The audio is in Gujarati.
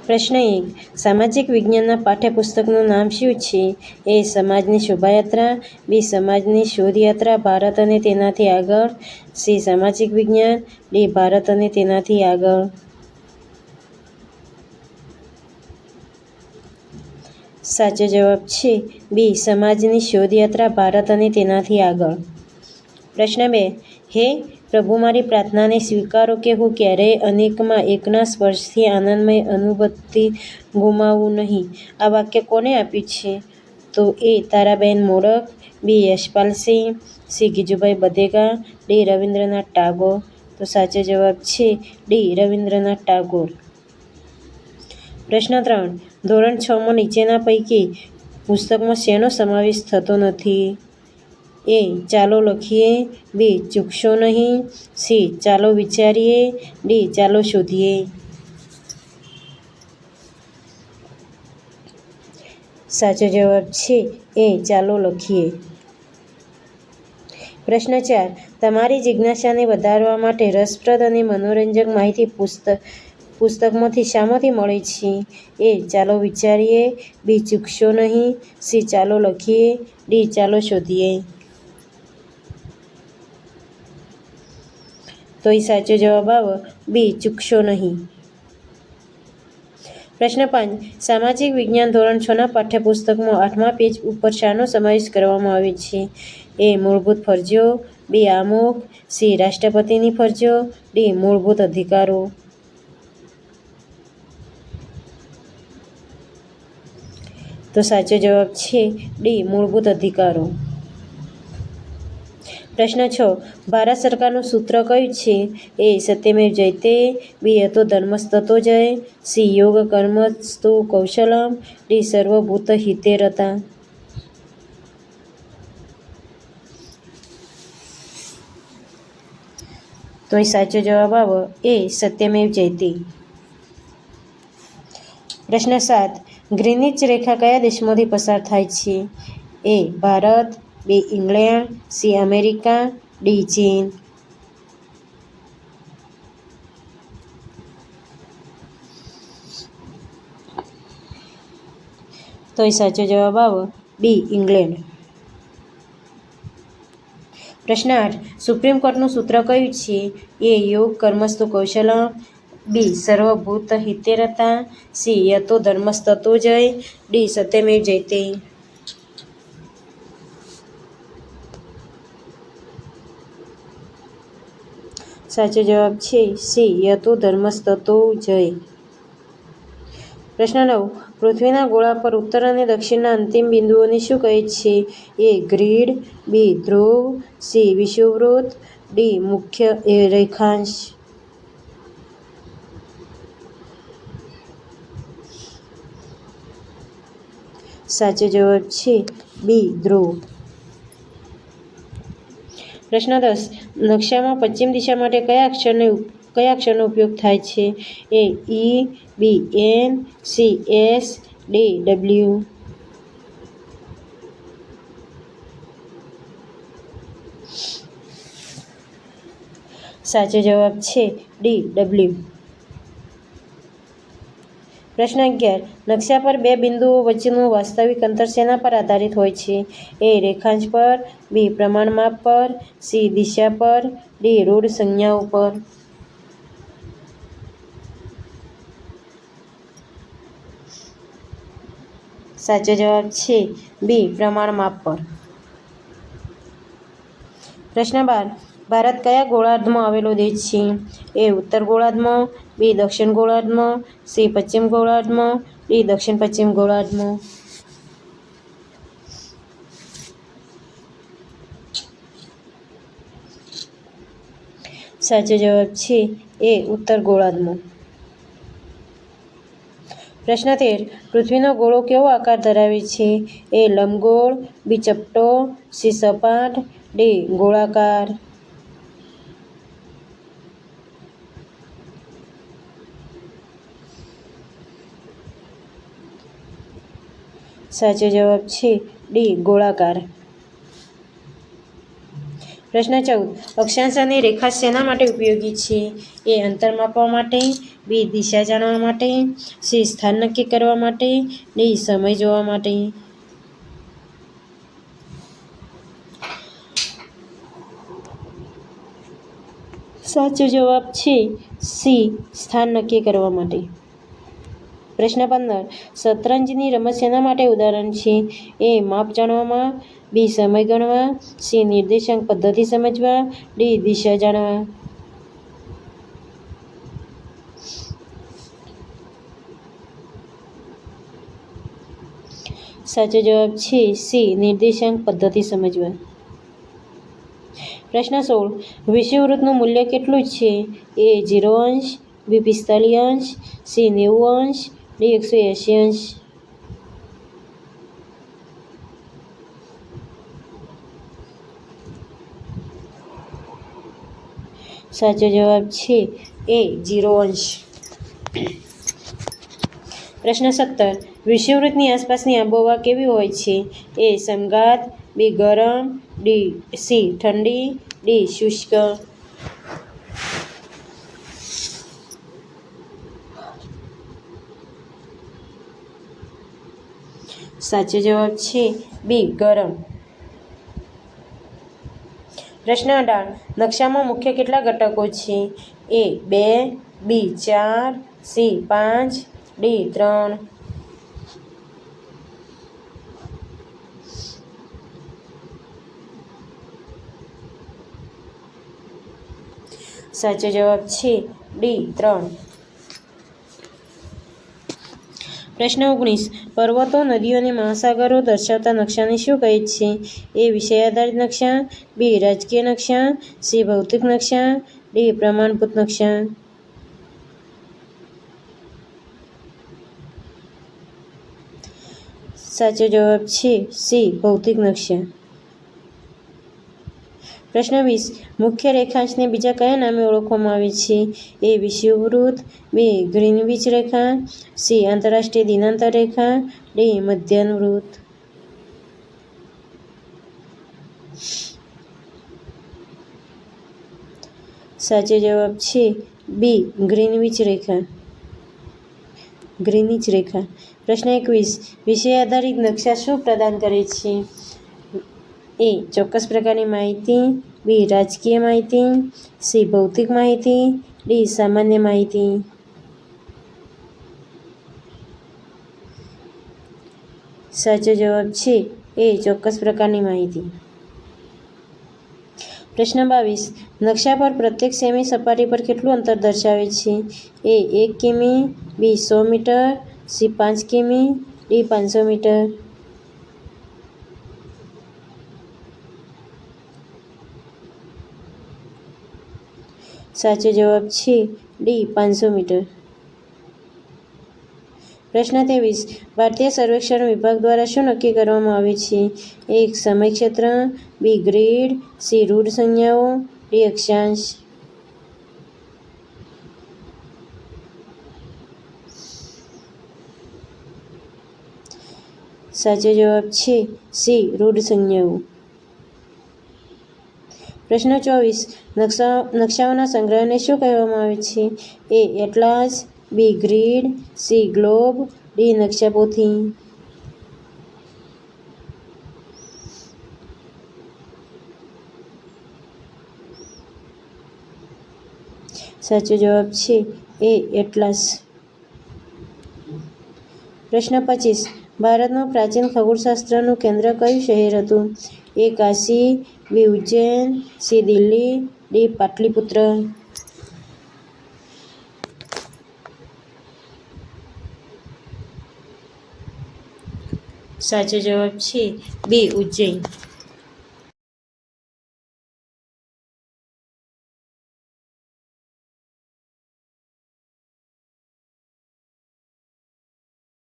પ્રશ્ન 1. સામાજિક વિજ્ઞાનના પાઠ્યપુસ્તકનું નામ શું છે? એ. સમાજની શોભાયાત્રા. બી. સમાજની શોધયાત્રા ભારત અને તેનાથી આગળ. સી. સામાજિક વિજ્ઞાન. ડી. ભારત અને તેનાથી આગળ. સાચો જવાબ છે બી. સમાજની શોધયાત્રા ભારત અને તેનાથી આગળ. પ્રશ્ન 2. હે પ્રભુ, મારી પ્રાર્થનાને સ્વીકારો કે હું ક્યારેય અનેકમાં એકના સ્પર્શથી આનંદમય અનુભૂતિ ગુમાવું નહીં. આ વાક્ય કોણે આપ્યું છે? તો એ. તારાબેન મોડક. બી. યશપાલ સિંહ. સી. ગિજુભાઈ બધેકા. ડી. રવિન્દ્રનાથ ટાગોર. તો સાચો જવાબ છે ડી. રવિન્દ્રનાથ ટાગોર. પ્રશ્ન 3. ધોરણ 6 માં નીચેના પૈકી પુસ્તકમાં શેનો સમાવેશ થતો નથી? એ. ચાલો લખીએ. બી. ચૂકશો નહીં. સી. ચાલો વિચારીએ. ડી. ચાલો શોધીએ. સાચો જવાબ છે એ. ચાલો લખીએ. પ્રશ્ન 4. તમારી જિજ્ઞાસાને વધારવા માટે રસપ્રદ અને મનોરંજક માહિતી પુસ્તકમાંથી શામાંથી મળે છે? એ. ચાલો વિચારીએ. બી. ચૂકશો નહીં. સી. ચાલો લખીએ. ડી. ચાલો શોધીએ. તો એ સાચો જવાબ આવે બી. ચૂકશો નહીં. પ્રશ્ન 5. સામાજિક વિજ્ઞાન ધોરણ 6 ના પાઠ્યપુસ્તકમાં 8મા પેજ ઉપર શાનો સમાવેશ કરવામાં આવે છે? એ. મૂળભૂત ફરજો. બી. આમુખ. સી. રાષ્ટ્રપતિની ફરજો. ડી. મૂળભૂત અધિકારો. તો સાચો જવાબ છે ડી. મૂળભૂત અધિકારો. પ્રશ્ન 6. ભારત સરકારનું સૂત્ર કયું છે? એ. સત્યમેવ જયતે. બી. યતો ધર્મસ્તતો જય. સી. યોગ કર્મસ્તુ કૌશલમ. ડી. સર્વભૂત હિતે રતા. તો એ સાચો જવાબ આવે એ. સત્યમેવ જયતે. પ્રશ્ન 7. ગ્રીનિચ રેખા કયા દેશમાંથી પસાર થાય છે? એ. ભારત. બી. ઇંગ્લેન્ડ. સી. અમેરિકા. ડી. ચીન. તો એ સાચો જવાબ આવે બી. ઇંગ્લેન્ડ. પ્રશ્ન 8. સુપ્રીમ કોર્ટનું સૂત્ર કયું છે? એ. યોગ કર્મસ્તુ કૌશલમ. બી. સર્વભૂત હિતે રતા. સી. યતો ધર્મસ્તતો જય. ડી. સત્યમેવ જયતે. સાચો જવાબ છે સી. યતો ધર્મસ્તતો જય. પ્રશ્ન 9. પૃથ્વીના ગોળા પર ઉત્તર અને દક્ષિણના અંતિમ બિંદુઓને શું કહે છે? એ. ગ્રીડ. બી. ધ્રુવ. સી. વિષુવવૃત્ત. ડી. મુખ્ય રેખાંશ. સાચો જવાબ છે બી. ધ્રુવ. પ્રશ્ન 10. નકશામાં પશ્ચિમ દિશા માટે કયા અક્ષરનો ઉપયોગ થાય છે? A. E. B. N. C. S. D. W. સાચો જવાબ છે ડી. ડબલ્યુ. પ્રશ્ન 11. નકશા પર બે બિંદુઓ વચ્ચેનું વાસ્તવિક અંતર શેના પર આધારિત હોય છે? એ. રેખાંશ પર. બી. પ્રમાણમાપ પર. સી. દિશા પર. ડી. રૂઢ સંજ્ઞાઓ પર. સાચો જવાબ છે બી. પ્રમાણમાપ પર. પ્રશ્ન 12. ભારત કયા ગોળાર્ધમાં આવેલો દેશ છે? એ. ઉત્તર ગોળાર્ધમાં. બી. દક્ષિણ ગોળાર્ધમાં. સી. પશ્ચિમ ગોળાર્ધમાં. ડી. દક્ષિણ પશ્ચિમ ગોળાર્ધમાં. સાચો જવાબ છે એ. ઉત્તર ગોળાર્ધમાં. પ્રશ્ન 13. પૃથ્વીનો ગોળો કેવો આકાર ધરાવે છે? એ. લંબગોળ. બી. ચપટો. સી. સપાટ. ડી. ગોળાકાર. સાચો જવાબ છે ડી. ગોળાકાર. પ્રશ્ન 14. અક્ષાંશ અને રેખાંશ શેના માટે ઉપયોગી છે? એ. અંતર માપવા માટે. બી. દિશા જાણવા માટે. સી. સ્થાન નક્કી કરવા માટે. ડી. સમય જોવા માટે. સાચો જવાબ છે સી. સ્થાન નક્કી કરવા માટે. પ્રશ્ન 15. શતરંજની રમત શેના માટે ઉદાહરણ છે? એ. માપ જાણવામાં. બી. સમય ગણવા. સી. નિર્દેશાંક પદ્ધતિ સમજવા. ડી. દિશા જાણવા. સાચો જવાબ છે સી. નિર્દેશાંક પદ્ધતિ સમજવા. પ્રશ્ન 16. વિષુવવૃત્તનું મૂલ્ય કેટલું છે? એ. 0 અંશ. બી. 45 અંશ. સી. 90 અંશ. ડી. 180 અંશ. સાચો જવાબ છે એ. 0 અંશ. પ્રશ્ન 17. વિષુવવૃત્તની આસપાસની આબોહવા કેવી હોય છે? એ. સમઘાત. બી. ગરમ. સી. ઠંડી. ડી. શુષ્ક. સાચો જવાબ છે બી. ગરમ. પ્રશ્ન 18. નકશામાં મુખ્ય કેટલા ઘટકો છે? એ. 2. બી. 4. સી. 5. ડી. 3. સાચો જવાબ છે ડી. 3. પ્રશ્ન 19. પર્વતો, નદીઓ અને મહાસાગરો દર્શાવતા નકશાને શું કહે છે? એ. વિષય આધારિત નકશા. બી. રાજકીય નકશા. સી. ભૌતિક નકશા. ડી. પ્રમાણભૂત નકશા. સાચો જવાબ છે સી. ભૌતિક નકશા. પ્રશ્ન 20. મુખ્ય રેખાંશને બીજા કયા નામે ઓળખવામાં આવે છે? એ. વિષુવવૃત્ત. બી. ગ્રીનવિચ રેખા. સી. આંતરરાષ્ટ્રીય દિનાંતર રેખા. ડી. મધ્યાહ્ન વૃત્ત. સાચો જવાબ છે બી. ગ્રીનવિચ રેખા. ગ્રીનિચ રેખા. પ્રશ્ન 21. વિષય આધારિત નકશા શું પ્રદાન કરે છે? એ. ચોક્કસ પ્રકારની માહિતી. બી. રાજકીય માહિતી. સી. ભૌતિક માહિતી. ડી. સામાન્ય માહિતી. સાચો જવાબ છે એ. ચોક્કસ પ્રકારની માહિતી. પ્રશ્ન 22. નકશા પર પ્રત્યેક સેમી સપાટી પર કેટલું અંતર દર્શાવે છે? એ. 1 કિમી. બી. 100 મીટર. સી. 5 કિમી. ડી. 500 મીટર. સાચો જવાબ છે ડી. 500 મીટર. પ્રશ્ન 23. ભારતીય સર્વેક્ષણ વિભાગ દ્વારા શું નક્કી કરવામાં આવે છે? એ. સમય ક્ષેત્ર. બી. ગ્રીડ. સી. રૂઢ સંજ્ઞાઓ. ડી. અક્ષાંશ. સાચો જવાબ છે સી. રૂઢ સંજ્ઞાઓ. પ્રશ્ન 24. નકશાઓના સંગ્રહને શું કહેવામાં આવે છે? એ. એટલાસ. બી. ગ્રીડ. સી. ગ્લોબ. ડી. નકશાપોથી. સાચો જવાબ છે એ. એટલાસ. પ્રશ્ન 25. ભારતનું પ્રાચીન ખગોળશાસ્ત્રનું કેન્દ્ર કયું શહેર હતું? એ. કાશી. બી. ઉજ્જૈન. સી. દિલ્હી. ડી. પાટલીપુત્ર. સાચો જવાબ છે બી. ઉજ્જૈન.